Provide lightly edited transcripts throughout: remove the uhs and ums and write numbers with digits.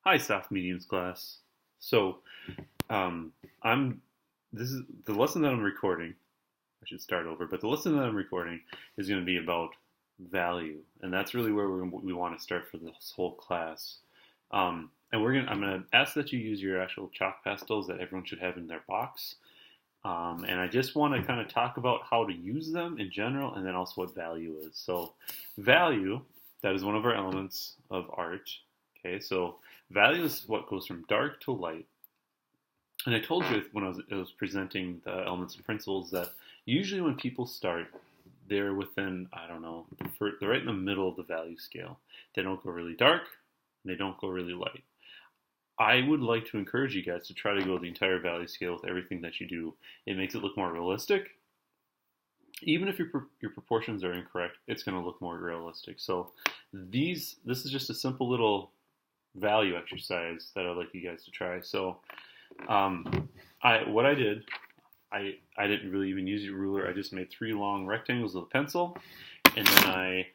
Hi, soft mediums class. So, um, I'm. This is the lesson that I'm recording. I should start over, but the lesson that I'm recording is going to be about value, and that's really where we want to start for this whole class. And I'm gonna ask that you use your actual chalk pastels that everyone should have in their box. And I just want to kind of talk about how to use them in general, and then also what value is. So, value, that is one of our elements of art. Okay, so value is what goes from dark to light. And I told you when I was presenting the elements and principles that usually when people start, they're within, I don't know, they're right in the middle of the value scale. They don't go really dark, and they don't go really light. I would like to encourage you guys to try to go the entire value scale with everything that you do. It makes it look more realistic. Even if your proportions are incorrect, it's going to look more realistic. So this is just a simple little value exercise that I'd like you guys to try. So what I did, I didn't really even use a ruler. I just made 3 long rectangles with a pencil, and then I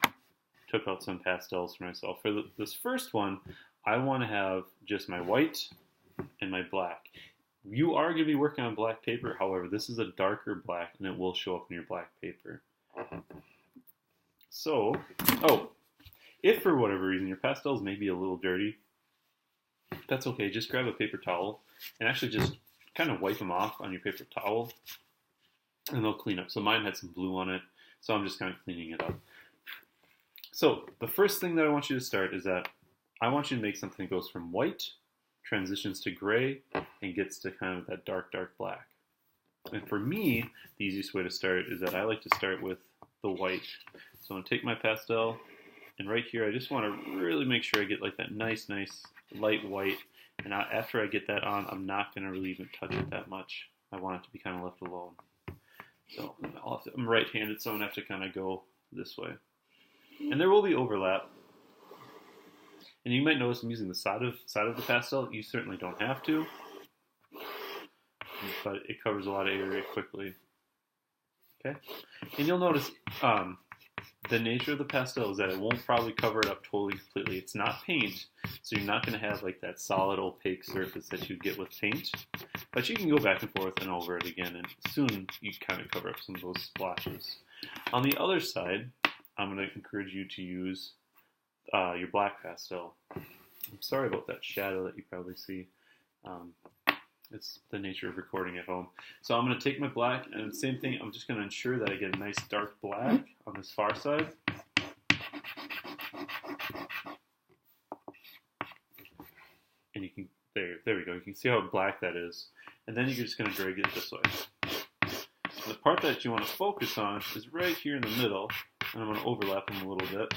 took out some pastels for myself. For this first one, I want to have just my white and my black. You are going to be working on black paper, however, this is a darker black, and it will show up in your black paper. So, if for whatever reason your pastels may be a little dirty, that's okay. Just grab a paper towel and actually just kind of wipe them off on your paper towel, and they'll clean up. So mine had some blue on it, so I'm just kind of cleaning it up. So the first thing that I want you to start is that I want you to make something that goes from white, transitions to gray, and gets to kind of that dark, dark black. And for me, the easiest way to start is that I like to start with the white. So I'm going to take my pastel, and right here I just want to really make sure I get like that nice light white. And after I get that on, I'm not going to really even touch it that much. I want it to be kind of left alone. So I'm right-handed, so I'm going to have to kind of go this way. And there will be overlap. And you might notice I'm using the side of the pastel. You certainly don't have to, but it covers a lot of area quickly. Okay, and you'll notice the nature of the pastel is that it won't probably cover it up totally completely. It's not paint, so you're not going to have like that solid opaque surface that you get with paint. But you can go back and forth and over it again, and soon you kind of cover up some of those splashes. On the other side, I'm going to encourage you to use your black pastel. I'm sorry about that shadow that you probably see. It's the nature of recording at home. So I'm going to take my black, and the same thing, I'm just going to ensure that I get a nice dark black on this far side. And you can, there we go. You can see how black that is. And then you're just going to drag it this way. And the part that you want to focus on is right here in the middle, and I'm going to overlap them a little bit.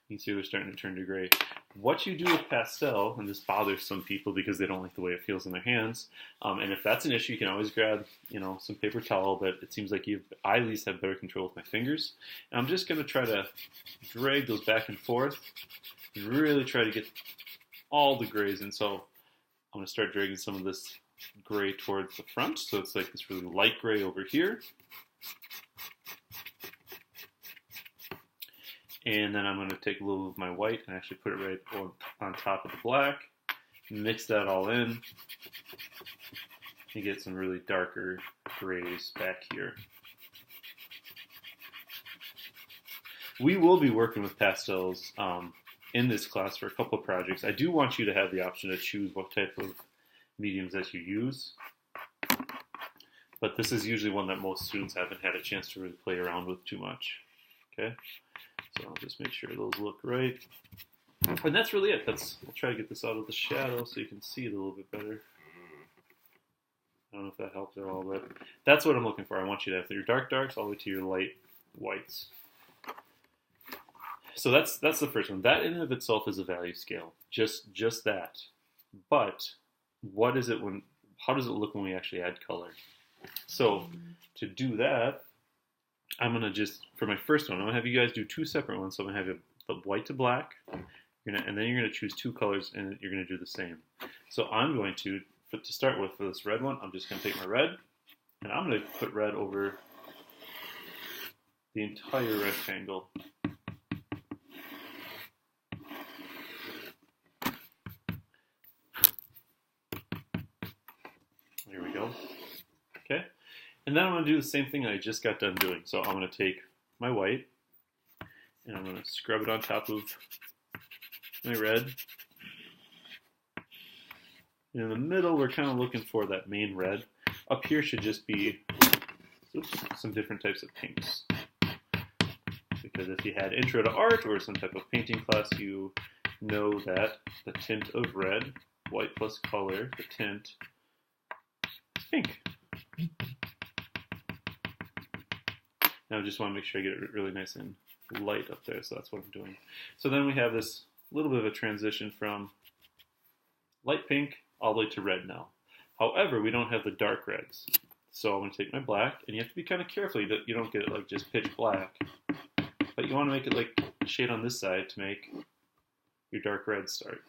You can see they're starting to turn to gray. What you do with pastel, and this bothers some people because they don't like the way it feels in their hands, and if that's an issue, you can always grab, some paper towel, but it seems like I at least have better control with my fingers. And I'm just going to try to drag those back and forth and really try to get all the grays in. So I'm going to start dragging some of this gray towards the front, so it's like this really light gray over here. And then I'm going to take a little of my white and actually put it right on top of the black. Mix that all in. You get some really darker grays back here. We will be working with pastels in this class for a couple of projects. I do want you to have the option to choose what type of mediums that you use. But this is usually one that most students haven't had a chance to really play around with too much. Okay? So I'll just make sure those look right. And that's really it. I'll try to get this out of the shadow so you can see it a little bit better. I don't know if that helps at all, but that's what I'm looking for. I want you to have your dark darks all the way to your light whites. So that's the first one. That in and of itself is a value scale. Just that. But how does it look when we actually add color? So to do that, I'm going to just, for my first one, I'm going to have you guys do 2 separate ones. So I'm going to have the white to black, and then you're going to choose 2 colors, and you're going to do the same. So I'm going to start with, for this red one, I'm just going to take my red, and I'm going to put red over the entire rectangle. And then I'm going to do the same thing I just got done doing. So I'm going to take my white and I'm going to scrub it on top of my red. And in the middle, we're kind of looking for that main red. Up here should just be some different types of pinks. Because if you had intro to art or some type of painting class, you know that the tint of red, white plus color, the tint is pink. Now I just want to make sure I get it really nice and light up there, so that's what I'm doing. So then we have this little bit of a transition from light pink all the way to red now. However, we don't have the dark reds. So I'm going to take my black, and you have to be kind of careful that you don't get it like just pitch black. But you want to make it like a shade on this side to make your dark red start.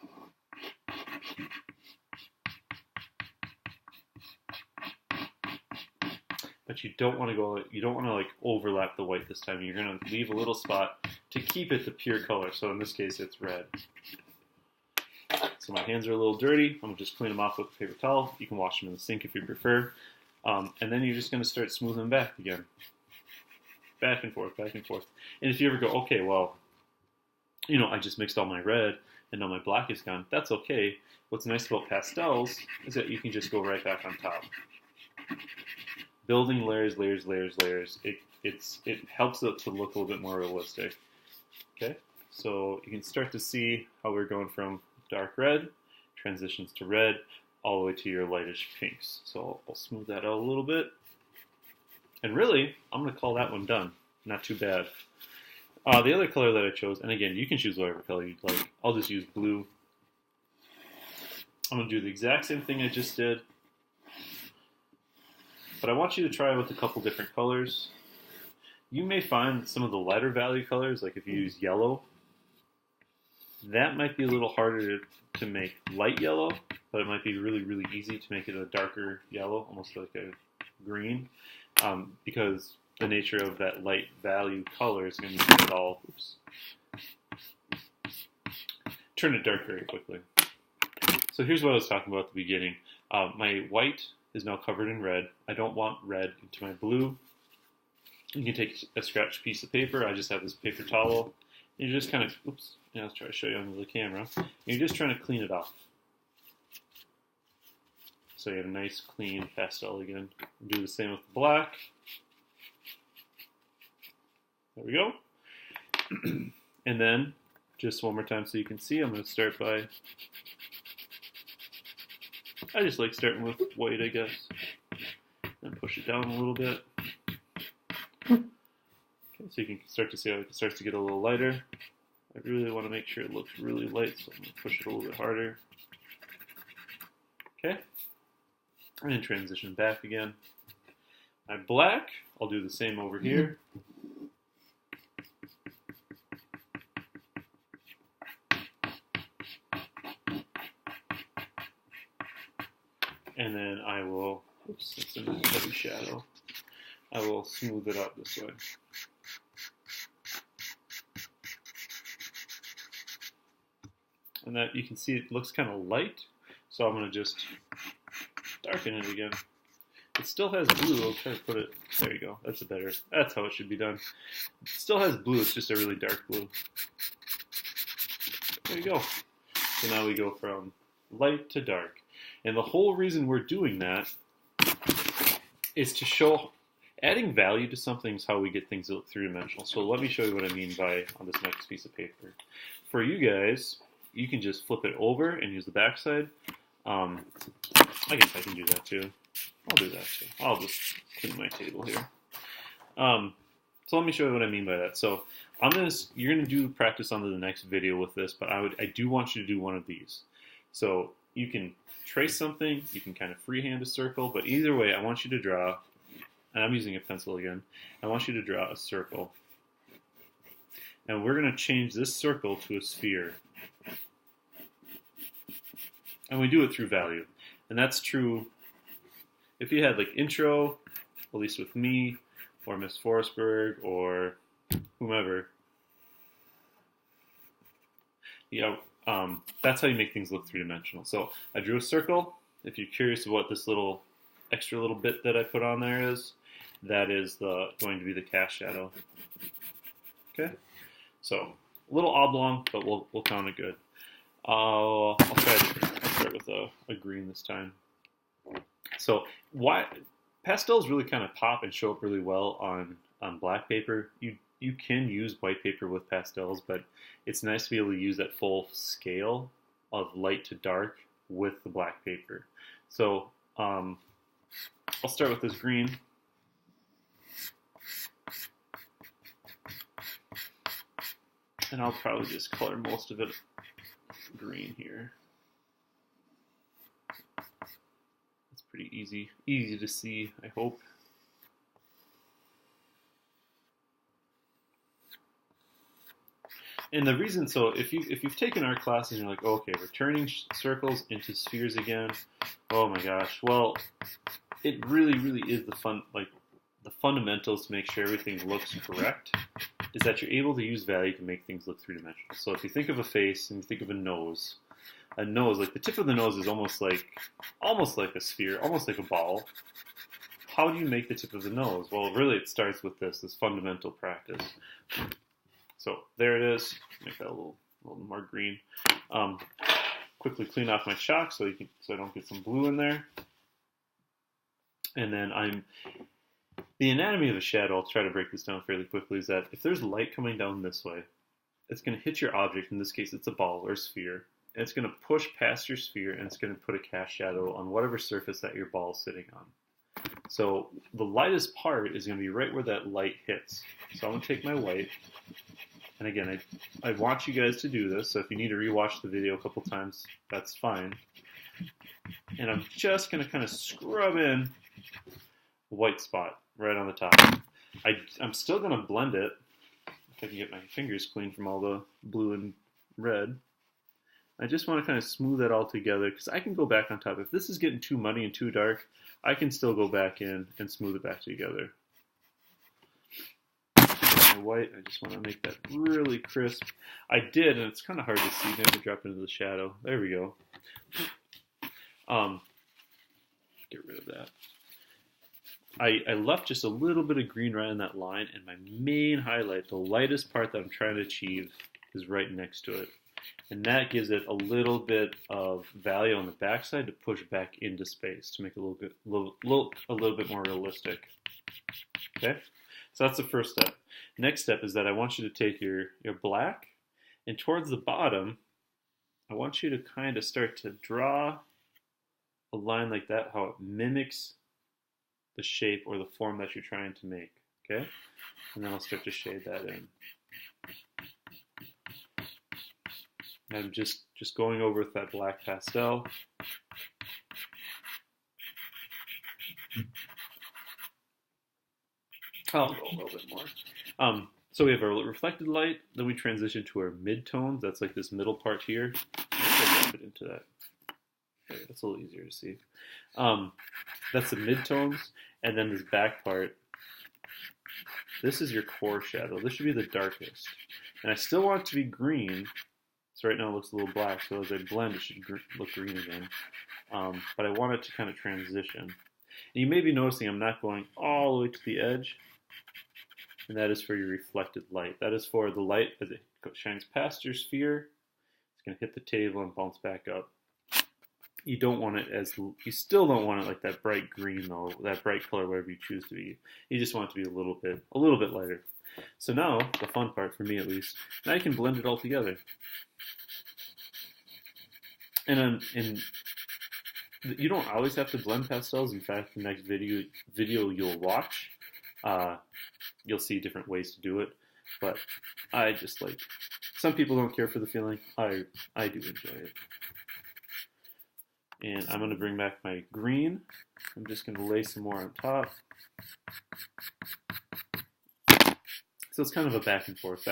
But you don't want to like overlap the white this time. You're going to leave a little spot to keep it the pure color. So in this case, it's red. So my hands are a little dirty. I'm going to just clean them off with a paper towel. You can wash them in the sink if you prefer. And then you're just going to start smoothing them back again. Back and forth, back and forth. And if you ever go, okay, well, you know, I just mixed all my red and now my black is gone. That's okay. What's nice about pastels is that you can just go right back on top. Building layers, layers, layers, layers. It helps it to look a little bit more realistic. Okay, so you can start to see how we're going from dark red, transitions to red, all the way to your lightish pinks. So I'll smooth that out a little bit. And really, I'm going to call that one done. Not too bad. The other color that I chose, and again, you can choose whatever color you'd like. I'll just use blue. I'm going to do the exact same thing I just did. But I want you to try with a couple different colors. You may find some of the lighter value colors, like if you use yellow, that might be a little harder to make light yellow, but it might be really, really easy to make it a darker yellow, almost like a green, because the nature of that light value color is going to make it all, turn it dark very quickly. So here's what I was talking about at the beginning. My white is now covered in red. I don't want red into my blue. You can take a scratched piece of paper. I just have this paper towel. And you're just kind of, I'll try to show you under the camera. And you're just trying to clean it off. So you have a nice clean pastel again. Do the same with the black. There we go. And then, just one more time so you can see, I'm going to start by, I just like starting with white, I guess. And push it down a little bit. Okay, so you can start to see how it starts to get a little lighter. I really want to make sure it looks really light, so I'm going to push it a little bit harder. Okay. And then transition back again. My black, I'll do the same over here. And then I will, it's in a heavy shadow, I will smooth it out this way. And that you can see it looks kind of light, so I'm going to just darken it again. It still has blue. I'll try to put it, there you go, that's how it should be done. It still has blue, it's just a really dark blue. There you go. So now we go from light to dark. And the whole reason we're doing that is to show adding value to something is how we get things that look three-dimensional. So let me show you what I mean by on this next piece of paper. For you guys, you can just flip it over and use the back side. I guess I can do that too. I'll do that too. I'll just clean my table here. So let me show you what I mean by that. So on this, you're going to do practice on the next video with this, but I do want you to do one of these. So you can trace something, you can kind of freehand a circle, but either way, I want you to draw, and I'm using a pencil again, I want you to draw a circle. And we're going to change this circle to a sphere. And we do it through value. And that's true if you had like intro, at least with me, or Miss Forsberg, or whomever. You know, that's how you make things look three-dimensional. So I drew a circle. If you're curious what this little extra little bit that I put on there is, that is going to be the cast shadow. Okay, so a little oblong, but we'll count it good. I'll start with a green this time. So why pastels really kind of pop and show up really well on black paper. You can use white paper with pastels, but it's nice to be able to use that full scale of light to dark with the black paper. So I'll start with this green. And I'll probably just color most of it green here. It's pretty easy to see, I hope. And the reason, so if you've taken art class and you're like, okay, we're turning circles into spheres again. Oh my gosh. Well, it really is the fundamentals to make sure everything looks correct is that you're able to use value to make things look three-dimensional. So if you think of a face and you think of a nose, like the tip of the nose is almost like a sphere, almost like a ball. How do you make the tip of the nose? Well, really it starts with this fundamental practice. So there it is. Make that a little more green. Quickly clean off my chalk so I don't get some blue in there. And then the anatomy of a shadow, I'll try to break this down fairly quickly, is that if there's light coming down this way, it's going to hit your object. In this case, it's a ball or a sphere. And it's going to push past your sphere, and it's going to put a cast shadow on whatever surface that your ball is sitting on. So the lightest part is going to be right where that light hits. So I'm going to take my white. And again, I want you guys to do this, so if you need to rewatch the video a couple times, that's fine. And I'm just going to kind of scrub in a white spot right on the top. I'm still going to blend it, if I can get my fingers clean from all the blue and red. I just want to kind of smooth that all together, because I can go back on top. If this is getting too muddy and too dark, I can still go back in and smooth it back together. White, I just want to make that really crisp. I did, and it's kind of hard to see. Maybe drop into the shadow. There we go. Get rid of that. I left just a little bit of green right on that line, and my main highlight, the lightest part that I'm trying to achieve, is right next to it. And that gives it a little bit of value on the backside to push back into space to make it a little bit more realistic. Okay? So that's the first step. Next step is that I want you to take your black, and towards the bottom, I want you to kind of start to draw a line like that, how it mimics the shape or the form that you're trying to make. Okay? And then I'll start to shade that in. I'm just going over with that black pastel. I'll go a little bit more. So we have our reflected light, then we transition to our midtones. That's like this middle part here. I'll drop it into that. Okay, that's a little easier to see. That's the midtones, and then this back part. This is your core shadow. This should be the darkest. And I still want it to be green. So right now it looks a little black, so as I blend it should look green again. But I want it to kind of transition. And you may be noticing I'm not going all the way to the edge. And that is for your reflected light. That is for the light as it shines past your sphere. It's going to hit the table and bounce back up. You still don't want it like that bright green though, that bright color, whatever you choose to be. You just want it to be a little bit lighter. So now, the fun part for me at least, now I can blend it all together. And you don't always have to blend pastels. In fact, the next video you'll watch, you'll see different ways to do it. But I just some people don't care for the feeling. I do enjoy it. And I'm going to bring back my green. I'm just going to lay some more on top. So it's kind of a back and forth.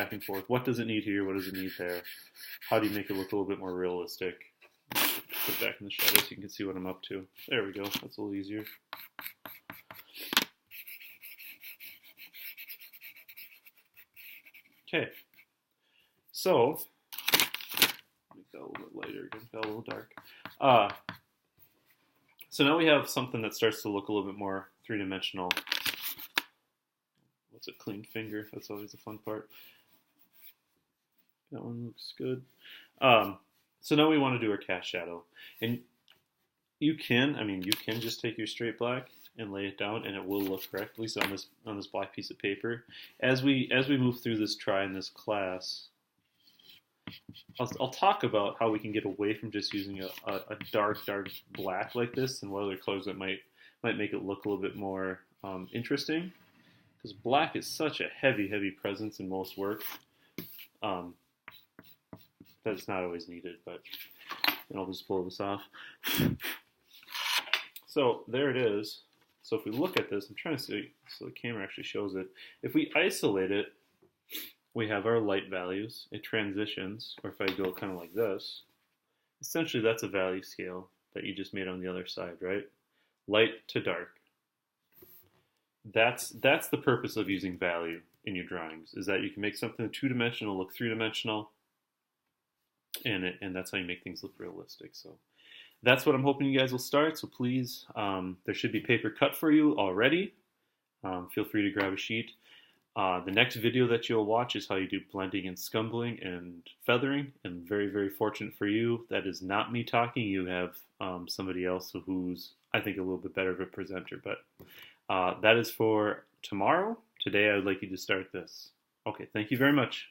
What does it need here? What does it need there? How do you make it look a little bit more realistic? Put it back in the shadow so you can see what I'm up to. There we go. That's a little easier. Okay. So, make that a little bit lighter again. Got a little dark. So now we have something that starts to look a little bit more three-dimensional. what's a clean finger? That's always the fun part. That one looks good. So now we want to do our cast shadow. And you can just take your straight black and lay it down, and it will look correct, at least on this black piece of paper. As we move through this try in this class, I'll talk about how we can get away from just using a dark black like this, and what other colors that might make it look a little bit more interesting. Because black is such a heavy presence in most work that it's not always needed. But and I'll just pull this off. So there it is. So if we look at this, I'm trying to see so the camera actually shows it. If we isolate it, we have our light values. It transitions, or if I go kind of like this, essentially that's a value scale that you just made on the other side, right? Light to dark. That's the purpose of using value in your drawings, is that you can make something two-dimensional look three-dimensional, and that's how you make things look realistic. So that's what I'm hoping you guys will start. So please, there should be paper cut for you already. Feel free to grab a sheet. The next video that you'll watch is how you do blending and scumbling and feathering. And very, very fortunate for you, that is not me talking. You have somebody else who's, I think, a little bit better of a presenter. But that is for tomorrow. Today, I would like you to start this. Okay, thank you very much.